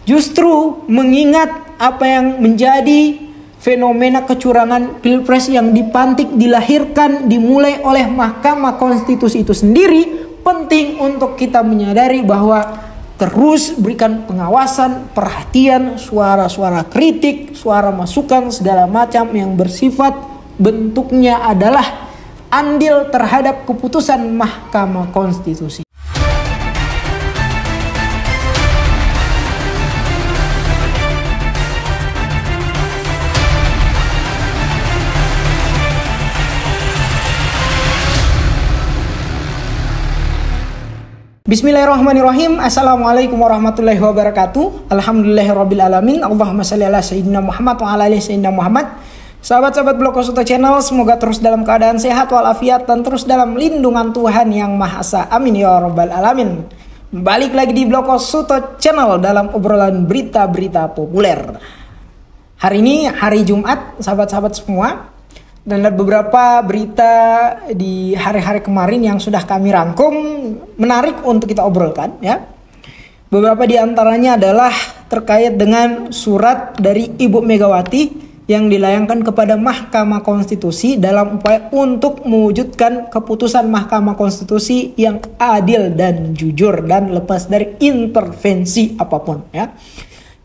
justru mengingat apa yang menjadi fenomena kecurangan Pilpres yang dipantik, dilahirkan, dimulai oleh Mahkamah Konstitusi itu sendiri, penting untuk kita menyadari bahwa terus berikan pengawasan, perhatian, suara-suara kritik, suara masukan segala macam yang bersifat bentuknya adalah andil terhadap keputusan Mahkamah Konstitusi. Bismillahirrahmanirrahim. Assalamualaikum warahmatullahi wabarakatuh. Alhamdulillahirrabbilalamin. Allahumma salli ala sayyidina Muhammad wa ala ali sayyidina Muhammad. Sahabat-sahabat Blog Suto Channel, semoga terus dalam keadaan sehat walafiat dan terus dalam lindungan Tuhan Yang Maha Esa. Amin ya rabbal alamin. Balik lagi di Blog Suto Channel dalam obrolan berita-berita populer. Hari ini hari Jumat, sahabat-sahabat semua. Dan ada beberapa berita di hari-hari kemarin yang sudah kami rangkum, menarik untuk kita obrolkan ya. Beberapa di antaranya adalah terkait dengan surat dari Ibu Megawati yang dilayangkan kepada Mahkamah Konstitusi dalam upaya untuk mewujudkan keputusan Mahkamah Konstitusi yang adil dan jujur dan lepas dari intervensi apapun ya.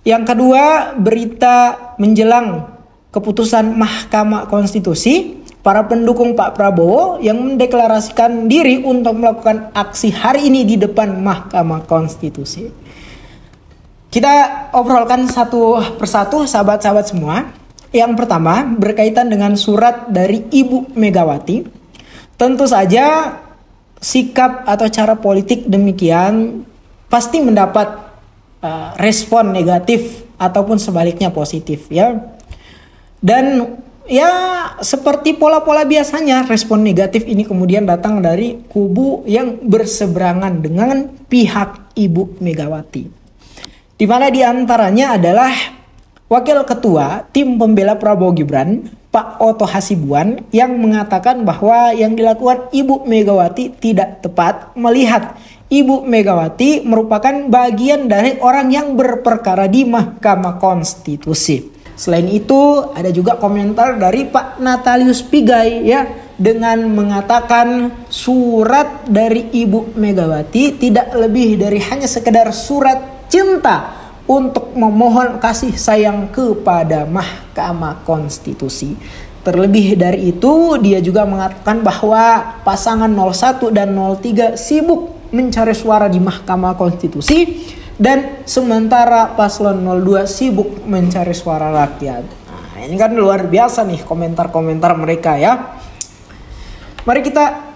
Yang kedua, berita menjelang keputusan Mahkamah Konstitusi, para pendukung Pak Prabowo yang mendeklarasikan diri untuk melakukan aksi hari ini di depan Mahkamah Konstitusi. Kita obrolkan satu persatu sahabat-sahabat semua. Yang pertama berkaitan dengan surat dari Ibu Megawati. Tentu saja sikap atau cara politik demikian pasti mendapat respon negatif ataupun sebaliknya positif ya. Dan ya seperti pola-pola biasanya, respon negatif ini kemudian datang dari kubu yang berseberangan dengan pihak Ibu Megawati. Di mana di antaranya adalah Wakil Ketua Tim Pembela Prabowo Gibran, Pak Oto Hasibuan, yang mengatakan bahwa yang dilakukan Ibu Megawati tidak tepat, melihat Ibu Megawati merupakan bagian dari orang yang berperkara di Mahkamah Konstitusi. Selain itu ada juga komentar dari Pak Natalius Pigai ya, dengan mengatakan surat dari Ibu Megawati tidak lebih dari hanya sekedar surat cinta untuk memohon kasih sayang kepada Mahkamah Konstitusi. Terlebih dari itu dia juga mengatakan bahwa pasangan 01 dan 03 sibuk mencari suara di Mahkamah Konstitusi, dan sementara paslon 02 sibuk mencari suara rakyat. Nah, ini kan luar biasa nih komentar-komentar mereka ya. Mari kita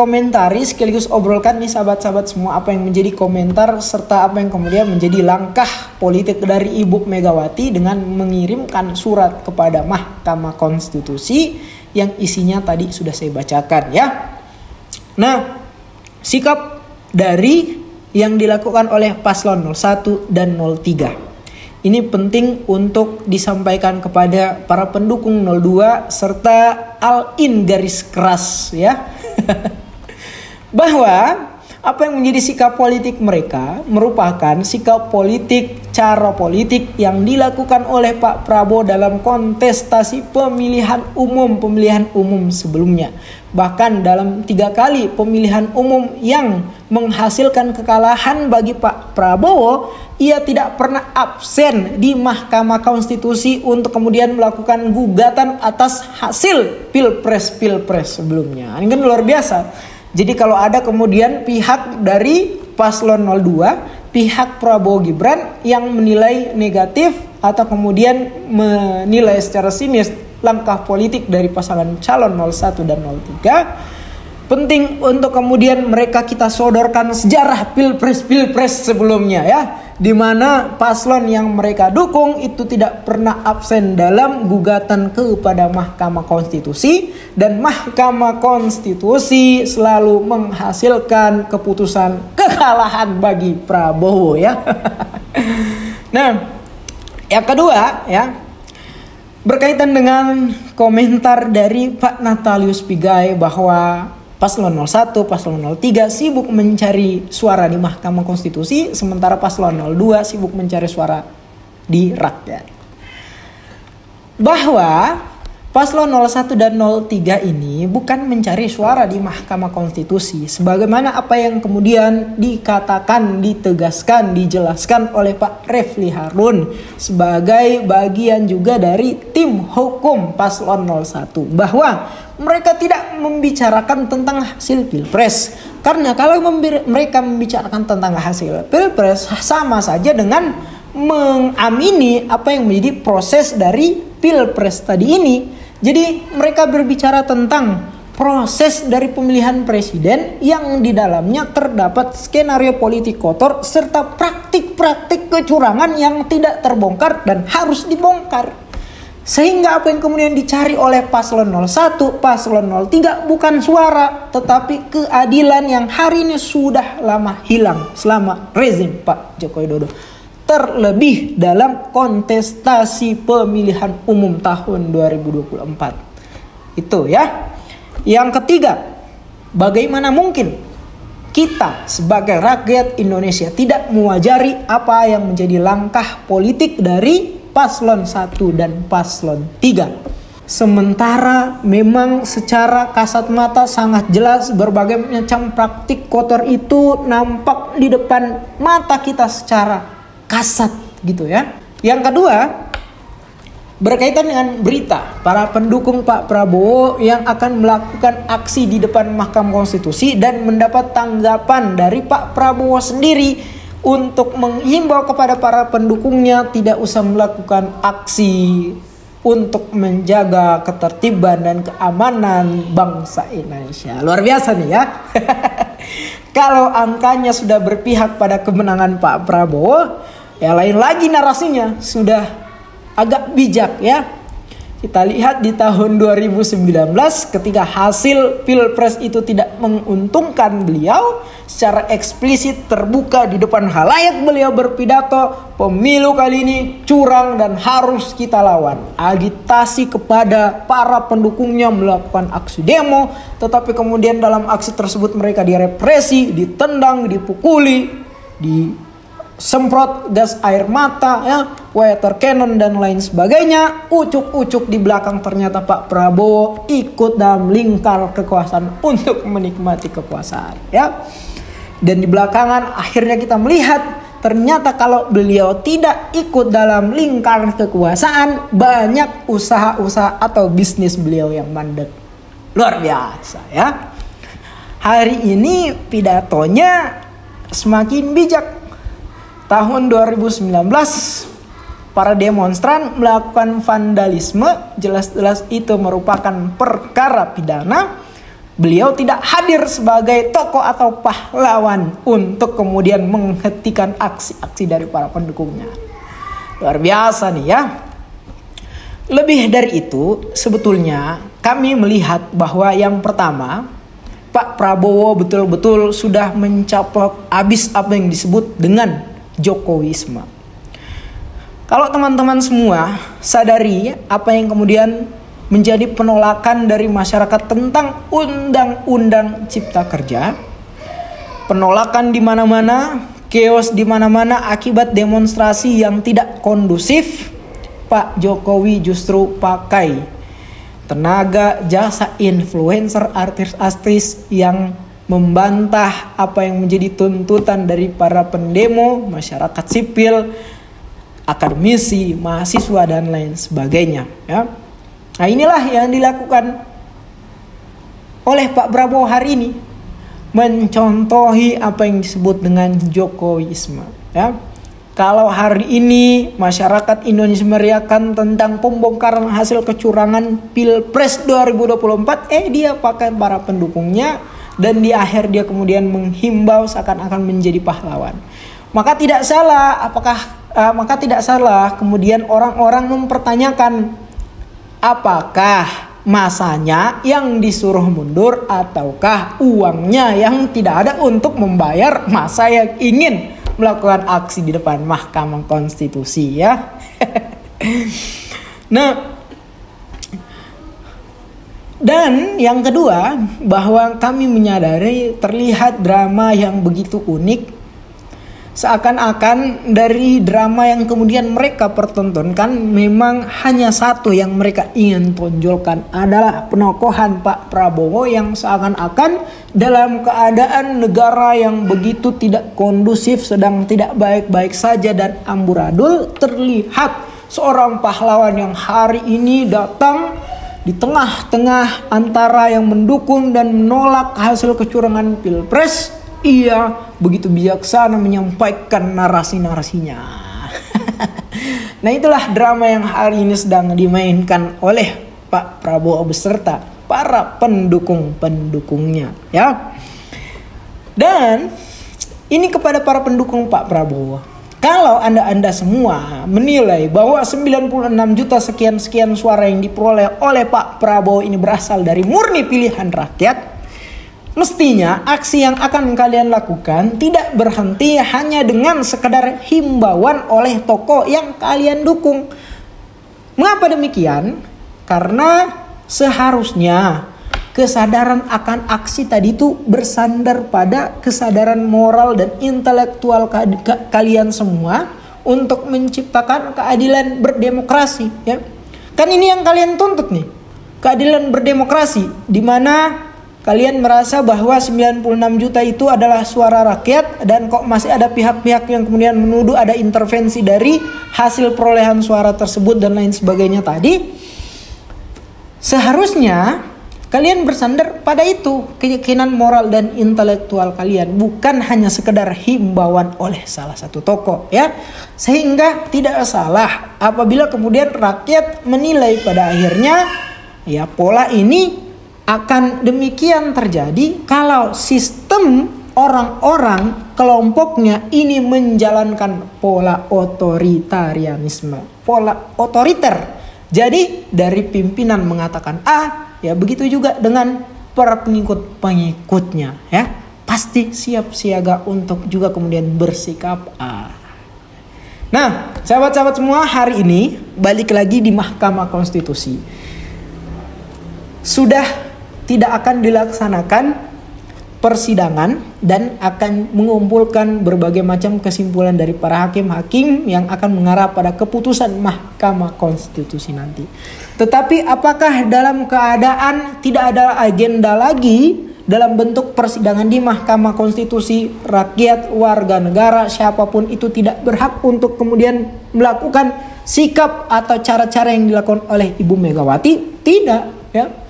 komentari sekaligus obrolkan nih sahabat-sahabat semua apa yang menjadi komentar serta apa yang kemudian menjadi langkah politik dari Ibu Megawati dengan mengirimkan surat kepada Mahkamah Konstitusi yang isinya tadi sudah saya bacakan ya. Nah, sikap dari yang dilakukan oleh paslon 01 dan 03. Ini penting untuk disampaikan kepada para pendukung 02 serta all-in garis keras ya. Bahwa apa yang menjadi sikap politik mereka merupakan sikap politik, cara politik yang dilakukan oleh Pak Prabowo dalam kontestasi pemilihan umum sebelumnya. Bahkan dalam 3 kali pemilihan umum yang menghasilkan kekalahan bagi Pak Prabowo, ia tidak pernah absen di Mahkamah Konstitusi untuk kemudian melakukan gugatan atas hasil pilpres sebelumnya. Ini kan luar biasa. Jadi kalau ada kemudian pihak dari paslon 02, pihak Prabowo Gibran yang menilai negatif atau kemudian menilai secara sinis langkah politik dari pasangan calon 01 dan 03, penting untuk kemudian mereka kita sodorkan sejarah pilpres sebelumnya ya, di mana paslon yang mereka dukung itu tidak pernah absen dalam gugatan kepada Mahkamah Konstitusi, dan Mahkamah Konstitusi selalu menghasilkan keputusan kekalahan bagi Prabowo ya. Nah, yang kedua ya, berkaitan dengan komentar dari Pak Natalius Pigai bahwa Paslon 01, Paslon 03 sibuk mencari suara di Mahkamah Konstitusi, sementara Paslon 02 sibuk mencari suara di rakyat. Bahwa Paslon 01 dan 03 ini bukan mencari suara di Mahkamah Konstitusi, sebagaimana apa yang kemudian dikatakan, ditegaskan, dijelaskan oleh Pak Refli Harun sebagai bagian juga dari tim hukum Paslon 01, bahwa mereka tidak membicarakan tentang hasil Pilpres. Karena kalau mereka membicarakan tentang hasil Pilpres, sama saja dengan mengamini apa yang menjadi proses dari Pilpres tadi ini. Jadi mereka berbicara tentang proses dari pemilihan presiden yang di dalamnya terdapat skenario politik kotor serta praktik-praktik kecurangan yang tidak terbongkar dan harus dibongkar. Sehingga apa yang kemudian dicari oleh Paslon 01, Paslon 03 bukan suara, tetapi keadilan yang hari ini sudah lama hilang selama rezim Pak Joko Widodo. Terlebih dalam kontestasi pemilihan umum tahun 2024. Itu ya. Yang ketiga, bagaimana mungkin kita sebagai rakyat Indonesia tidak mewajari apa yang menjadi langkah politik dari Paslon 1 dan Paslon 3. Sementara memang secara kasat mata sangat jelas berbagai macam praktik kotor itu nampak di depan mata kita secara kasat gitu ya. Yang kedua, berkaitan dengan berita para pendukung Pak Prabowo yang akan melakukan aksi di depan Mahkamah Konstitusi dan mendapat tanggapan dari Pak Prabowo sendiri untuk menghimbau kepada para pendukungnya tidak usah melakukan aksi untuk menjaga ketertiban dan keamanan bangsa Indonesia. Luar biasa nih ya. Kalau angkanya sudah berpihak pada kemenangan Pak Prabowo, ya lain lagi narasinya, sudah agak bijak ya. Kita lihat di tahun 2019 ketika hasil Pilpres itu tidak menguntungkan beliau, secara eksplisit terbuka di depan halayak beliau berpidato, pemilu kali ini curang dan harus kita lawan. Agitasi kepada para pendukungnya melakukan aksi demo, tetapi kemudian dalam aksi tersebut mereka direpresi, ditendang, dipukuli, disemprot gas air mata, ya, water cannon dan lain sebagainya. Ucuk-ucuk di belakang ternyata Pak Prabowo ikut dalam lingkar kekuasaan untuk menikmati kekuasaan, ya. Dan di belakangan akhirnya kita melihat ternyata kalau beliau tidak ikut dalam lingkar kekuasaan, banyak usaha-usaha atau bisnis beliau yang mandek. Luar biasa ya. Hari ini pidatonya semakin bijak. Tahun 2019 para demonstran melakukan vandalisme, jelas-jelas itu merupakan perkara pidana. Beliau tidak hadir sebagai tokoh atau pahlawan untuk kemudian menghentikan aksi-aksi dari para pendukungnya. Luar biasa nih ya. Lebih dari itu, sebetulnya kami melihat bahwa yang pertama, Pak Prabowo betul-betul sudah mencaplok habis apa yang disebut dengan Jokowisme. Kalau teman-teman semua sadari apa yang kemudian menjadi penolakan dari masyarakat tentang Undang-Undang Cipta Kerja, penolakan di mana-mana, chaos di mana-mana akibat demonstrasi yang tidak kondusif, Pak Jokowi justru pakai tenaga jasa influencer, artis-artis yang membantah apa yang menjadi tuntutan dari para pendemo, masyarakat sipil, akademisi, mahasiswa dan lain sebagainya, ya. Nah, inilah yang dilakukan oleh Pak Prabowo hari ini, mencontohi apa yang disebut dengan Jokowisme, ya. Kalau hari ini masyarakat Indonesia meriakan tentang pembongkaran hasil kecurangan Pilpres 2024, dia pakai para pendukungnya dan di akhir dia kemudian menghimbau seakan-akan menjadi pahlawan. Maka tidak salah kemudian orang-orang mempertanyakan apakah masanya yang disuruh mundur ataukah uangnya yang tidak ada untuk membayar masa yang ingin melakukan aksi di depan Mahkamah Konstitusi, ya. Nah, Dan yang kedua, bahwa kami menyadari terlihat drama yang begitu unik. Seakan-akan dari drama yang kemudian mereka pertontonkan memang hanya satu yang mereka ingin tonjolkan adalah penokohan Pak Prabowo yang seakan-akan dalam keadaan negara yang begitu tidak kondusif, sedang tidak baik-baik saja dan amburadul, terlihat seorang pahlawan yang hari ini datang di tengah-tengah antara yang mendukung dan menolak hasil kecurangan Pilpres. Ia begitu bijaksana menyampaikan narasi-narasinya. Nah, itulah drama yang hari ini sedang dimainkan oleh Pak Prabowo beserta para pendukung-pendukungnya, ya. Dan ini kepada para pendukung Pak Prabowo. Kalau Anda semua menilai bahwa 96 juta sekian-sekian suara yang diperoleh oleh Pak Prabowo ini berasal dari murni pilihan rakyat, mestinya aksi yang akan kalian lakukan tidak berhenti hanya dengan sekedar himbauan oleh tokoh yang kalian dukung. Mengapa demikian? Karena seharusnya kesadaran akan aksi tadi itu bersandar pada kesadaran moral dan intelektual kalian semua untuk menciptakan keadilan berdemokrasi, ya. Kan ini yang kalian tuntut nih, keadilan berdemokrasi, di mana kalian merasa bahwa 96 juta itu adalah suara rakyat dan kok masih ada pihak-pihak yang kemudian menuduh ada intervensi dari hasil perolehan suara tersebut dan lain sebagainya tadi. Seharusnya kalian bersandar pada itu, keyakinan moral dan intelektual kalian, bukan hanya sekedar himbauan oleh salah satu tokoh, ya. Sehingga tidak salah apabila kemudian rakyat menilai pada akhirnya ya pola ini akan demikian terjadi kalau sistem orang-orang kelompoknya ini menjalankan pola otoritarianisme, pola otoriter. Jadi dari pimpinan mengatakan A, ya begitu juga dengan para pengikut-pengikutnya, ya pasti siap siaga untuk juga kemudian bersikap A. Nah, sahabat-sahabat semua, hari ini balik lagi di Mahkamah Konstitusi. Sudah tidak akan dilaksanakan persidangan dan akan mengumpulkan berbagai macam kesimpulan dari para hakim-hakim yang akan mengarah pada keputusan Mahkamah Konstitusi nanti. Tetapi apakah dalam keadaan tidak ada agenda lagi dalam bentuk persidangan di Mahkamah Konstitusi, rakyat, warga negara, siapapun itu tidak berhak untuk kemudian melakukan sikap atau cara-cara yang dilakukan oleh Ibu Megawati? Tidak, ya.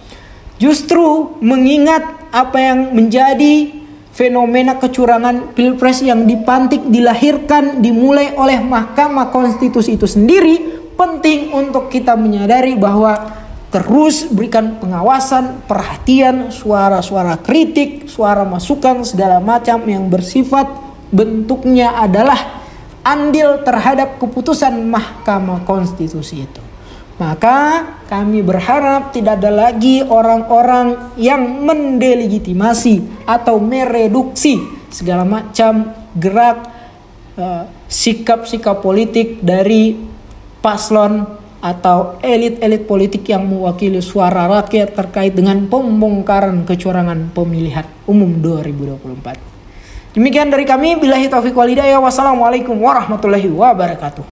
Justru mengingat apa yang menjadi fenomena kecurangan Pilpres yang dipantik, dilahirkan, dimulai oleh Mahkamah Konstitusi itu sendiri, penting untuk kita menyadari bahwa terus berikan pengawasan, perhatian, suara-suara kritik, suara masukan segala macam yang bersifat bentuknya adalah andil terhadap keputusan Mahkamah Konstitusi itu. Maka kami berharap tidak ada lagi orang-orang yang mendelegitimasi atau mereduksi segala macam gerak sikap-sikap politik dari paslon atau elit-elit politik yang mewakili suara rakyat terkait dengan pembongkaran kecurangan pemilihan umum 2024. Demikian dari kami, billahi taufiq wal hidayah. Wassalamualaikum warahmatullahi wabarakatuh.